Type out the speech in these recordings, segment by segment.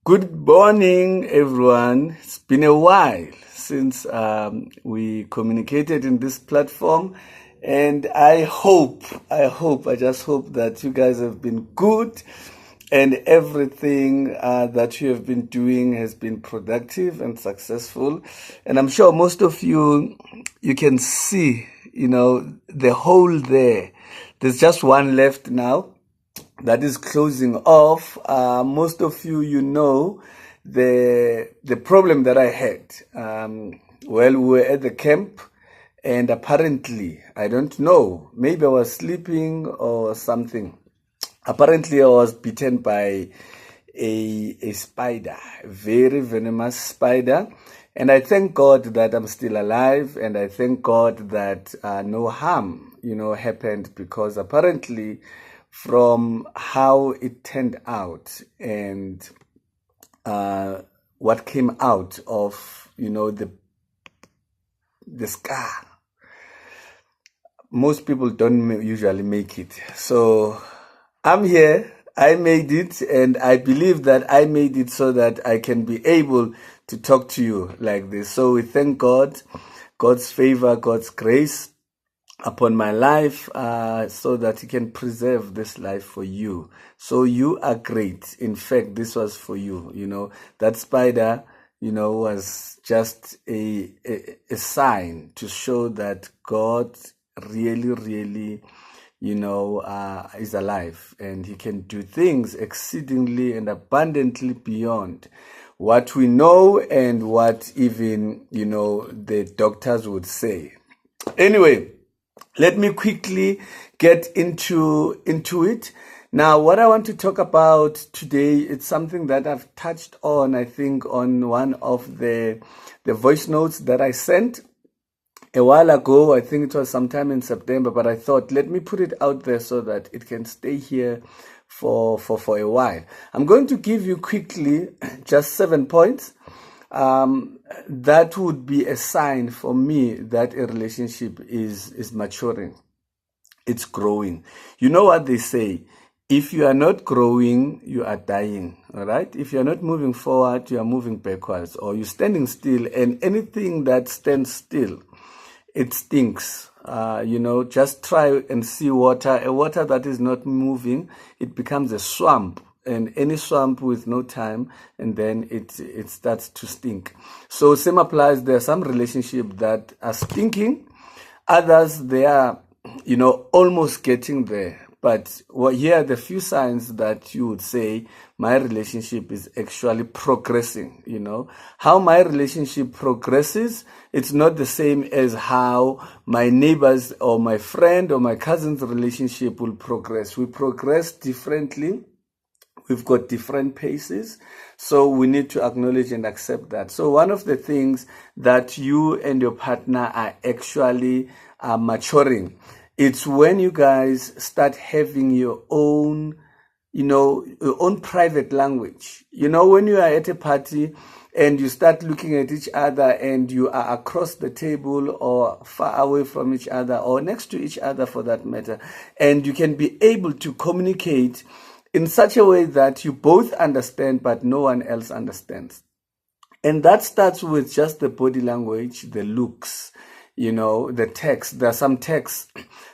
Good morning, everyone. It's been a while since we communicated in this platform, and I just hope that you guys have been good and everything that you have been doing has been productive and successful. And I'm sure most of you can see, the hole there. There's just one left now that is closing off. Most of you know the problem that I had. We were at the camp, and apparently, I don't know, maybe I was sleeping or something. Apparently, I was bitten by a spider, a very venomous spider. And I thank God that I'm still alive, and I thank God that no harm, happened, because apparently, from how it turned out and what came out of, the scar, most people don't usually make it. So I'm here. I made it, and I believe that I made it so that I can be able to talk to you like this. So we thank God, God's favor, God's grace upon my life, so that He can preserve this life for you. So you are great. In fact, this was for you. That spider, was just a sign to show that God really, really, is alive, and He can do things exceedingly and abundantly beyond what we know and what even, the doctors would say. Anyway, let me quickly get into it. Now, what I want to talk about today, it's something that I've touched on, I think, on one of the voice notes that I sent a while ago. I think it was sometime in September, but I thought, let me put it out there so that it can stay here for a while. I'm going to give you quickly just 7 points. That would be a sign for me that a relationship is maturing. It's growing. You know what they say? If you are not growing, you are dying. All right? If you are not moving forward, you are moving backwards, or you're standing still, and anything that stands still, it stinks. Just try and see water. A water that is not moving, it becomes a swamp. And any swamp with no time, and then it starts to stink. So same applies. There are some relationships that are stinking. Others, they are, almost getting there. But here are the few signs that you would say my relationship is actually progressing. How my relationship progresses, it's not the same as how my neighbors or my friend or my cousin's relationship will progress. We progress differently. We've got different paces, so we need to acknowledge and accept that. So one of the things that you and your partner are actually maturing, it's when you guys start having your own, your own private language. When you are at a party and you start looking at each other and you are across the table or far away from each other or next to each other for that matter, and you can be able to communicate in such a way that you both understand, but no one else understands. And that starts with just the body language, the looks, the text. There are some texts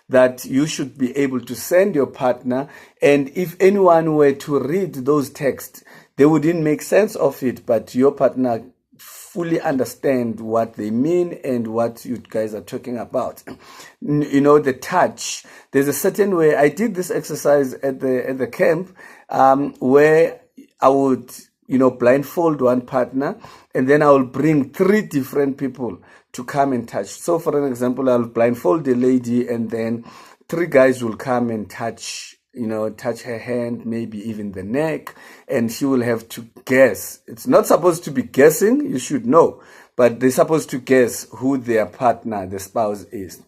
that you should be able to send your partner. And if anyone were to read those texts, they wouldn't make sense of it, but your partner fully understand what they mean and what you guys are talking about. The touch. There's a certain way. I did this exercise at the camp, where I would, blindfold one partner, and then I will bring 3 different people to come and touch. So for an example, I'll blindfold the lady, and then 3 guys will come and touch her hand, maybe even the neck, and she will have to guess. It's not supposed to be guessing, you should know, but they're supposed to guess who their partner, the spouse, is.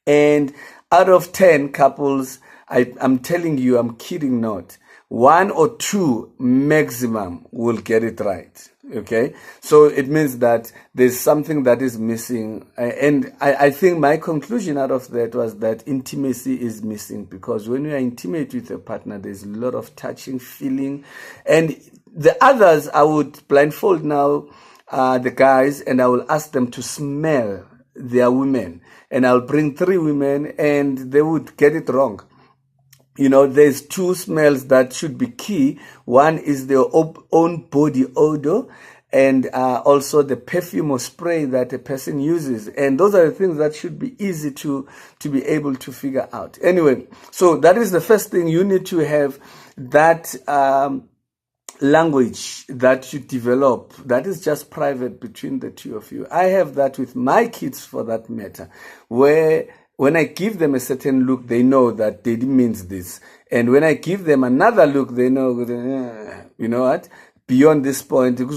And out of 10 couples, I'm telling you, I'm kidding not, 1 or 2 maximum will get it right. Okay, so it means that there's something that is missing, and I think my conclusion out of that was that intimacy is missing, because when you are intimate with a partner, there's a lot of touching, feeling, and The others, I would blindfold now the guys, and I will ask them to smell their women. And I'll bring 3 women, and they would get it wrong. You know, there's 2 smells that should be key. One is their own body odor, and also the perfume or spray that a person uses. And those are the things that should be easy to be able to figure out. Anyway, so that is the first thing. You need to have that language that you develop that is just private between the 2 of you. I have that with my kids, for that matter, where when I give them a certain look, they know that Daddy means this. And when I give them another look, they know, you know what? Beyond this point, all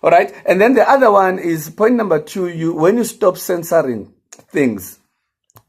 right. And then the other one is point number 2. When you stop censoring things,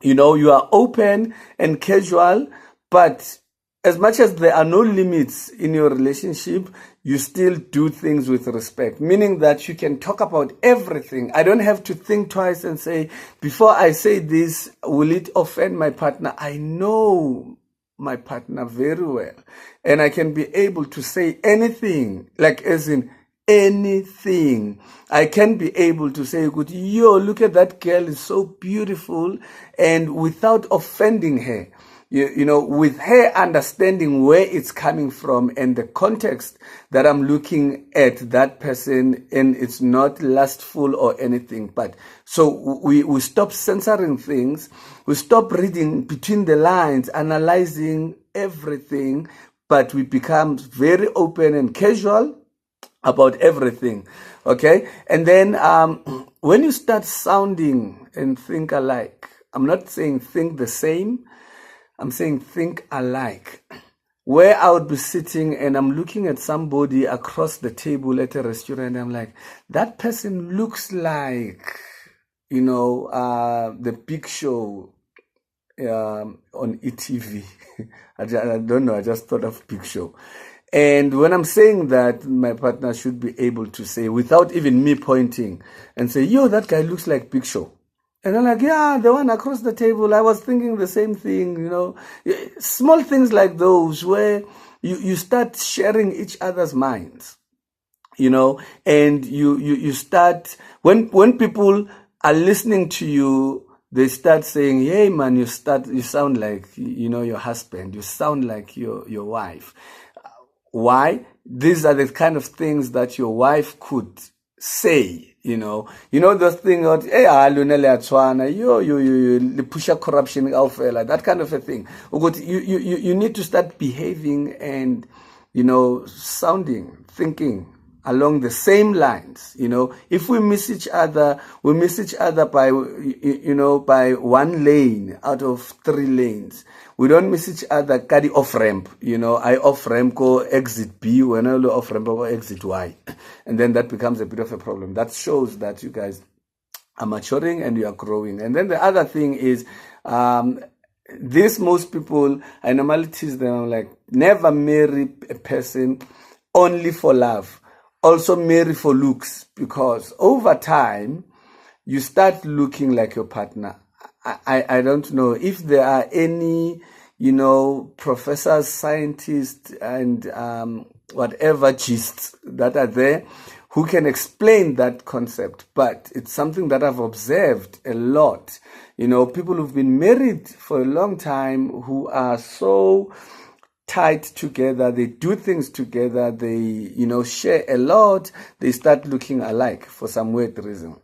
you know, you are open and casual, but as much as there are no limits in your relationship, you still do things with respect, meaning that you can talk about everything. I don't have to think twice and say, before I say this, will it offend my partner? I know my partner very well, and I can be able to say anything, like as in anything. I can be able to say, yo, look at that girl, is so beautiful, and without offending her. You know, with her understanding where it's coming from and the context that I'm looking at that person, and it's not lustful or anything. But so we stop censoring things, we stop reading between the lines, analyzing everything, but we become very open and casual about everything. Okay? And then when you start sounding and think alike, I'm not saying think the same, I'm saying think alike. Where I would be sitting and I'm looking at somebody across the table at a restaurant, I'm like, that person looks like, you know, the Big Show on ETV. I don't know, I just thought of Big Show. And when I'm saying that, my partner should be able to say, without even me pointing, and say, yo, that guy looks like Big Show. And I'm like, yeah, the one across the table, I was thinking the same thing, you know. Small things like those where you start sharing each other's minds, you know, and you start, when people are listening to you, they start saying, hey man, you sound like, you know, your husband, you sound like your wife. Why? These are the kind of things that your wife could say. You know those things that, hey, you push a corruption, that kind of a thing. You need to start behaving and, you know, sounding, thinking along the same lines. You know, if we miss each other by, you know, by 1 lane out of 3 lanes. We don't miss each other, carry off ramp. You know, I off ramp go exit B, when I off ramp go exit Y. And then that becomes a bit of a problem. That shows that you guys are maturing and you are growing. And then the other thing is, most people, I normally tease them, I'm like, never marry a person only for love. Also marry for looks, because over time, you start looking like your partner. I don't know if there are any, you know, professors, scientists, and whatever gists that are there who can explain that concept, but it's something that I've observed a lot. You know, people who've been married for a long time who are so tied together, they do things together, they, you know, share a lot, they start looking alike for some weird reason.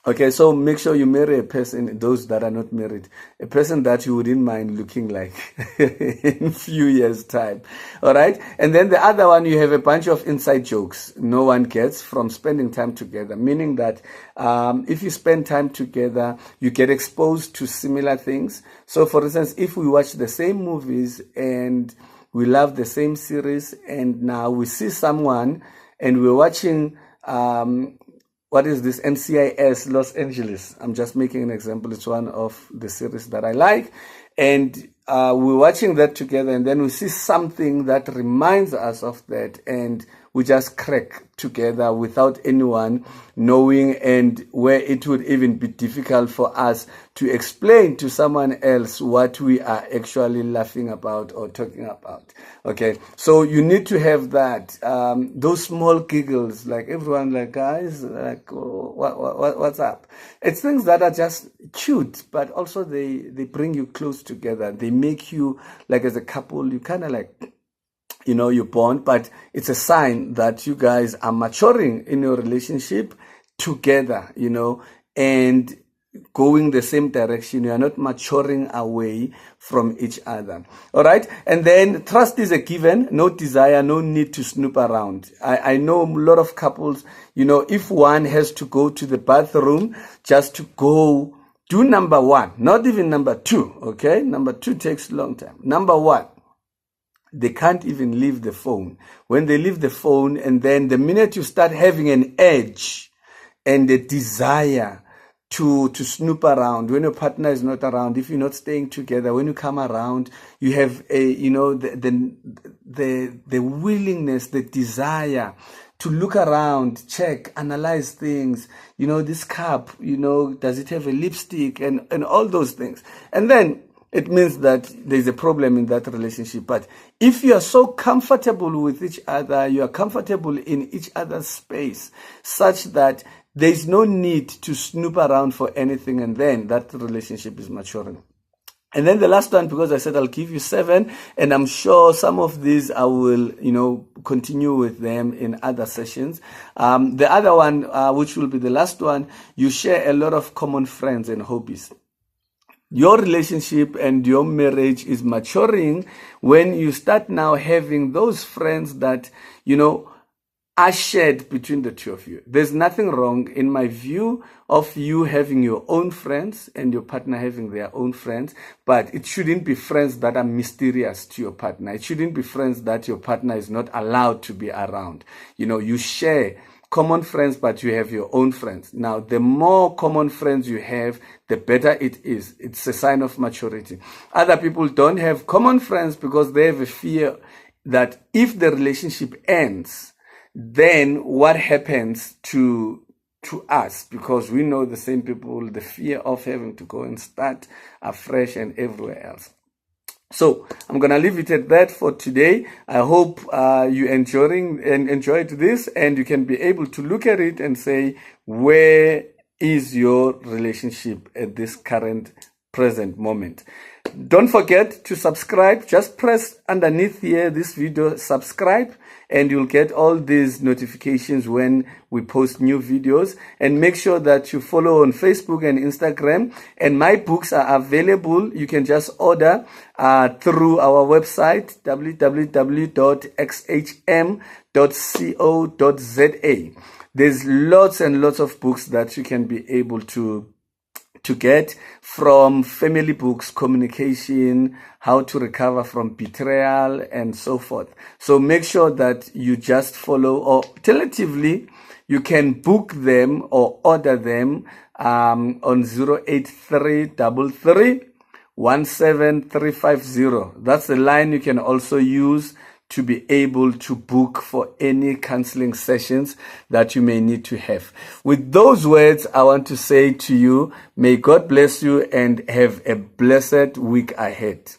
Okay, so make sure you marry a person, those that are not married, a person that you wouldn't mind looking like in a few years' time. All right? And then the other one, you have a bunch of inside jokes no one gets from spending time together, meaning that if you spend time together, you get exposed to similar things. So, for instance, if we watch the same movies and we love the same series, and now we see someone and we're watching what is this? NCIS Los Angeles. I'm just making an example. It's one of the series that I like. And we're watching that together, and then we see something that reminds us of that, and we just crack together without anyone knowing, and where it would even be difficult for us to explain to someone else what we are actually laughing about or talking about. Okay, so you need to have that, those small giggles, like everyone, like, guys, like, oh, what's up? It's things that are just cute, but also they bring you close together. They make you, like, as a couple, you kind of like, you know, you bond, but it's a sign that you guys are maturing in your relationship together, you know, and going the same direction. You are not maturing away from each other. All right. And then trust is a given, no desire, no need to snoop around. I know a lot of couples, you know, if one has to go to the bathroom just to go do number one, not even number two. Okay. Number two takes a long time. Number one, they can't even leave the phone. When they leave the phone, and then the minute you start having an urge and a desire to snoop around, when your partner is not around, if you're not staying together, when you come around, you have a, you know, the willingness, the desire to look around, check, analyze things, you know, this cup, you know, does it have a lipstick, and all those things. And then it means that there's a problem in that relationship. But if you are so comfortable with each other, you are comfortable in each other's space, such that there's no need to snoop around for anything, and then that relationship is maturing. And then the last one, because I said I'll give you 7, and I'm sure some of these I will, you know, continue with them in other sessions. The other one, which will be the last one, you share a lot of common friends and hobbies. Your relationship and your marriage is maturing when you start now having those friends that, you know, are shared between the two of you. There's nothing wrong, in my view, of you having your own friends and your partner having their own friends, but it shouldn't be friends that are mysterious to your partner. It shouldn't be friends that your partner is not allowed to be around. You know, you share common friends, but you have your own friends. Now, the more common friends you have, the better it is. It's a sign of maturity. Other people don't have common friends because they have a fear that if the relationship ends, then what happens to us, because we know the same people, the fear of having to go and start afresh and everywhere else. So I'm going to leave it at that for today. I hope you enjoyed this, and you can be able to look at it and say, where is your relationship at this present moment? Don't forget to subscribe. Just press underneath here this video, subscribe, and you'll get all these notifications when we post new videos. And make sure that you follow on Facebook and Instagram. And my books are available. You can just order through our website, www.xhm.co.za. There's lots and lots of books that you can be able to get, from family books, communication, how to recover from betrayal, and so forth. So make sure that you just follow, or alternatively, you can book them or order them on 08333 That's the line you can also use to be able to book for any counseling sessions that you may need to have. With those words, I want to say to you, may God bless you and have a blessed week ahead.